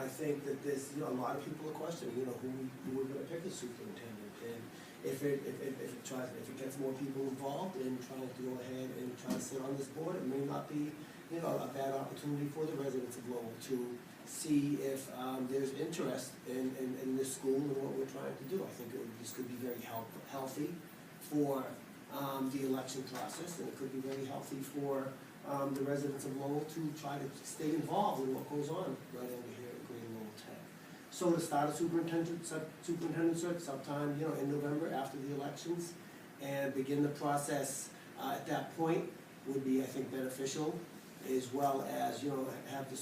I think that there's, a lot of people are questioning, who we're gonna pick as superintendent. And if it gets more people involved in trying to go ahead and try to sit on this board, it may not be, a bad opportunity for the residents of Lowell to see if there's interest in this school and what we're trying to do. I think this could be very healthy for the election process, and it could be very healthy for the residents of Lowell to try to stay involved in what goes on right over here at Greater Lowell Tech. So to start a superintendent search sometime, in November after the elections, and begin the process at that point would be, I think, beneficial, as well as, have the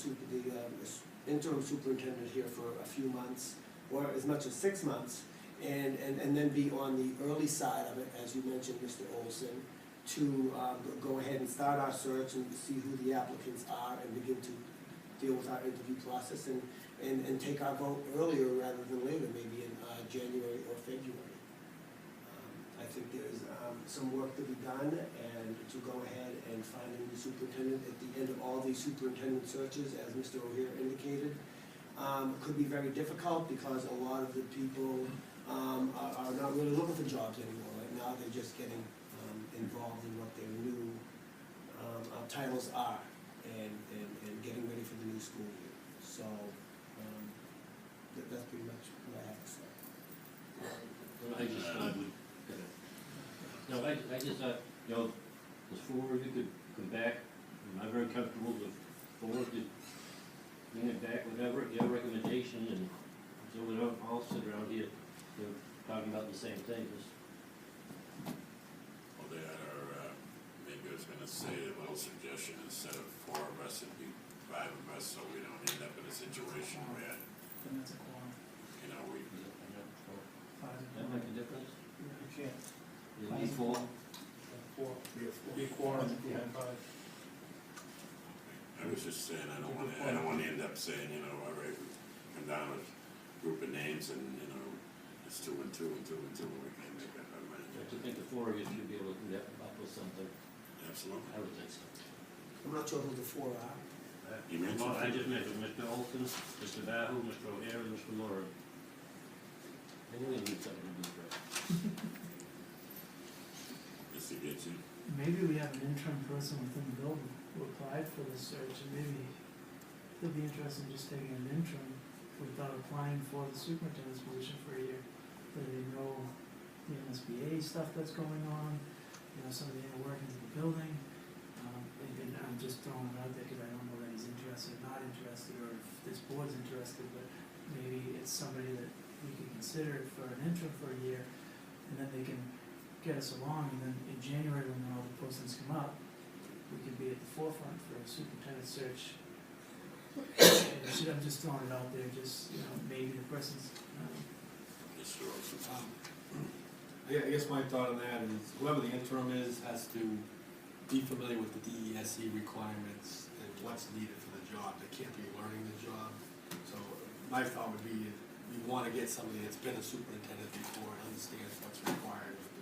interim superintendent here for a few months, or as much as 6 months, and then be on the early side of it, as you mentioned, Mr. Olson, to go ahead and start our search and see who the applicants are and begin to deal with our interview process and take our vote earlier rather than later, maybe in January or February. I think there's some work to be done, and to go ahead and find a new superintendent at the end of all these superintendent searches, as Mr. O'Hare indicated, could be very difficult because a lot of the people are not really looking for jobs anymore. Right now, they're just getting involved in what their new titles are and getting ready for the new school year. So that's pretty much what I have to say. I just thought, the four of you could come back. I'm very comfortable with four of you bring it back, whatever, your recommendation, and so we don't all sit around here, talking about the same things. Well, they are, maybe I was gonna say a little suggestion, instead of 4 of us, it'd be 5 of us, so we don't end up in a situation where, Then that's a quorum. we, That make a difference? You can't. You need 4? Be a quorum if you have 5. I was just saying, I don't wanna end up saying, all right, we come down with a group of names and, it's 2 and 2 and 2 and 2, and we can't make up our mind. Don't you think the 4 of you should be able to come up with something? Absolutely. I would think so. I'm not sure who the 4 are. You mentioned. Well, I just mentioned Mr. Olson, Mr. Bahu, Mr. O'Hare, and Mr. Laura. I knew we need something to do for it. Mr. Gates, Maybe we have an interim person within the building who applied for this search, and maybe they'll be interested in just taking an interim without applying for the superintendent's position for a year. They know the MSBA stuff that's going on, some of the inner workings of the building. And I'm just throwing it out there because I don't know that he's interested or not interested, or if this board's interested, but maybe it's somebody that we can consider for an interim for a year, and then they can get us along, and then in January, when all the postings come up, we could be at the forefront for a superintendent search. I'm just throwing it out there, maybe the person's, Mr. Olson. I guess my thought on that is whoever the interim is has to be familiar with the DESE requirements and what's needed for the job. They can't be learning the job. So my thought would be we want to get somebody that's been a superintendent before and understands what's required with